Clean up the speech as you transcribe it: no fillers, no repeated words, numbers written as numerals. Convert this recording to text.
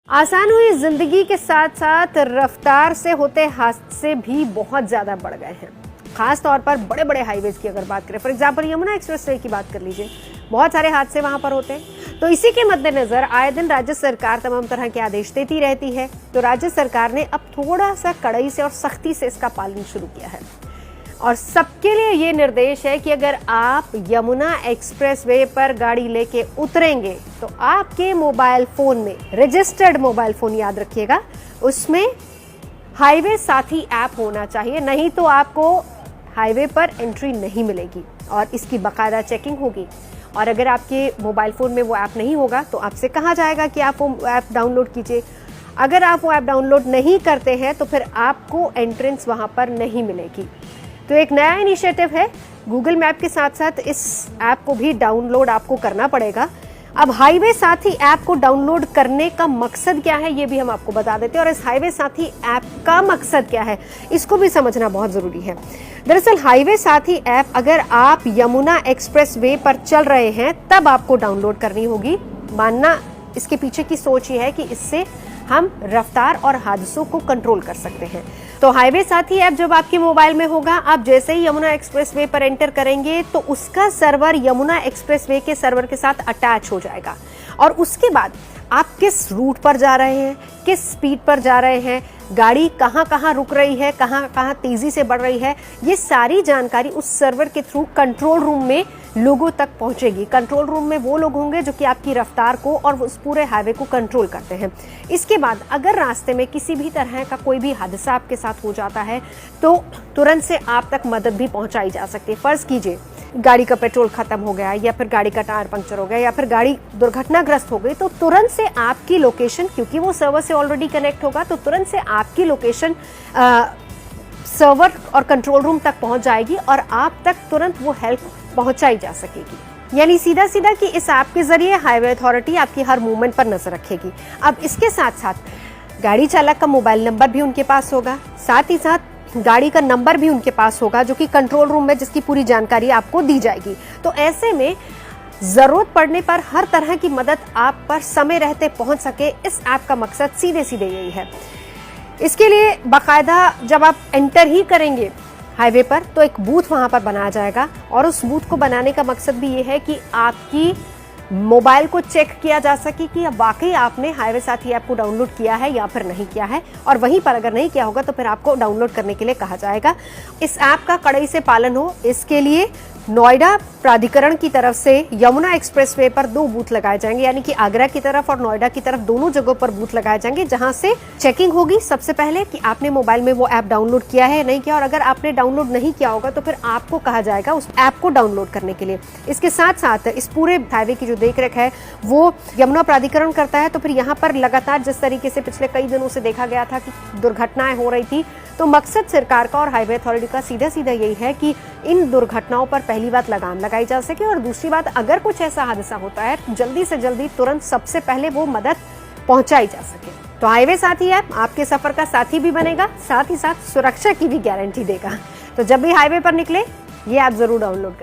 आसान हुई जिंदगी के साथ साथ रफ्तार से होते हादसे भी बहुत ज्यादा बढ़ गए हैं। खास तौर पर बड़े बड़े हाईवेज की अगर बात करें, फॉर एग्जांपल यमुना एक्सप्रेसवे की बात कर लीजिए, बहुत सारे हादसे वहां पर होते हैं। तो इसी के मद्देनजर आए दिन राज्य सरकार तमाम तरह के आदेश देती रहती है। तो राज्य सरकार ने अब थोड़ा सा कड़ाई से और सख्ती से इसका पालन शुरू किया है और सबके लिए ये निर्देश है कि अगर आप यमुना एक्सप्रेसवे पर गाड़ी लेके उतरेंगे तो आपके मोबाइल फोन में, रजिस्टर्ड मोबाइल फोन याद रखिएगा, उसमें हाईवे साथी ऐप होना चाहिए, नहीं तो आपको हाईवे पर एंट्री नहीं मिलेगी और इसकी बाकायदा चेकिंग होगी। और अगर आपके मोबाइल फोन में वो ऐप नहीं होगा तो आपसे कहा जाएगा कि आप वो ऐप डाउनलोड कीजिए। अगर आप वो ऐप डाउनलोड नहीं करते हैं तो फिर आपको एंट्रेंस वहां पर नहीं मिलेगी। तो एक नया इनिशिएटिव है, गूगल मैप के साथ साथ इस ऐप को भी डाउनलोड आपको करना पड़ेगा। अब हाईवे साथी ऐप को डाउनलोड करने का मकसद क्या है ये भी हम आपको बता देते हैं, और इस हाईवे साथी ऐप का मकसद क्या है इसको भी समझना बहुत जरूरी है। दरअसल हाईवे साथी ऐप अगर आप यमुना एक्सप्रेसवे पर चल रहे हैं तब आपको डाउनलोड करनी होगी। मानना इसके पीछे की सोच ये है कि इससे हम रफ्तार और हादसों को कंट्रोल कर सकते हैं। तो हाईवे साथी ऐप जब आपके मोबाइल में होगा, आप जैसे ही यमुना एक्सप्रेसवे पर एंटर करेंगे तो उसका सर्वर यमुना एक्सप्रेसवे के सर्वर के साथ अटैच हो जाएगा और उसके बाद आप किस रूट पर जा रहे हैं, किस स्पीड पर जा रहे हैं, गाड़ी कहाँ कहाँ रुक रही है, कहाँ कहाँ तेजी से बढ़ रही है, ये सारी जानकारी उस सर्वर के थ्रू कंट्रोल रूम में लोगों तक पहुंचेगी। कंट्रोल रूम में वो लोग होंगे जो कि आपकी रफ्तार को और उस पूरे हाईवे को कंट्रोल करते हैं। इसके बाद अगर रास्ते में किसी भी तरह का कोई भी हादसा आपके साथ हो जाता है तो तुरंत से आप तक मदद भी पहुंचाई जा सकती है। फर्ज कीजिए गाड़ी का पेट्रोल खत्म हो गया या फिर गाड़ी का टायर पंक्चर हो गया या फिर गाड़ी दुर्घटनाग्रस्त हो गई, तो तुरंत से आपकी लोकेशन, क्योंकि वो सर्वर से ऑलरेडी कनेक्ट होगा, तो तुरंत से आपकी लोकेशन सर्वर और कंट्रोल रूम तक पहुंच जाएगी और आप तक तुरंत वो हेल्प पहुंचाई जा सकेगी। यानी सीधा सीधा कि इस ऐप के जरिए हाईवे अथॉरिटी आपकी हर मूवमेंट पर नजर रखेगी। अब इसके साथ साथ गाड़ी चालक का मोबाइल नंबर भी उनके पास होगा, साथ ही साथ गाड़ी का नंबर भी उनके पास होगा जो कि कंट्रोल रूम में जिसकी पूरी जानकारी आपको दी जाएगी। तो ऐसे में जरूरत पड़ने पर हर तरह की मदद आप पर समय रहते पहुंच सके, इस ऐप का मकसद सीधे सीधे यही है। इसके लिए बाकायदा जब आप एंटर ही करेंगे हाईवे पर तो एक बूथ वहां पर बनाया जाएगा और उस बूथ को बनाने का मकसद भी ये है कि आपकी मोबाइल को चेक किया जा सके कि वाकई आपने हाईवे साथी ऐप को डाउनलोड किया है या फिर नहीं किया है, और वहीं पर अगर नहीं किया होगा तो फिर आपको डाउनलोड करने के लिए कहा जाएगा। इस ऐप का कड़ाई से पालन हो, इसके लिए नोएडा प्राधिकरण की तरफ से यमुना एक्सप्रेसवे पर 2 बूथ लगाए जाएंगे, यानी कि आगरा की तरफ और नोएडा की तरफ दोनों जगहों पर बूथ लगाए जाएंगे, जहां से चेकिंग होगी सबसे पहले कि आपने मोबाइल में वो ऐप डाउनलोड किया है नहीं किया, और अगर आपने डाउनलोड नहीं किया होगा तो फिर आपको कहा जाएगा उस ऐप को डाउनलोड करने के लिए। इसके साथ साथ इस पूरे हाईवे की जो देखरेख है वो यमुना प्राधिकरण करता है। तो फिर यहाँ पर लगातार जिस तरीके से पिछले कई दिनों से देखा गया था कि दुर्घटनाएं हो रही थी, तो मकसद सरकार का और हाईवे अथॉरिटी का सीधा सीधा यही है कि इन दुर्घटनाओं पर पहली बात लगाम लगाई जा सके, और दूसरी बात अगर कुछ ऐसा हादसा होता है तो जल्दी से जल्दी तुरंत सबसे पहले वो मदद पहुंचाई जा सके। तो हाईवे साथी ऐप आपके सफर का साथी भी बनेगा, साथ ही साथ सुरक्षा की भी गारंटी देगा। तो जब भी हाईवे पर निकले ये ऐप जरूर डाउनलोड करें।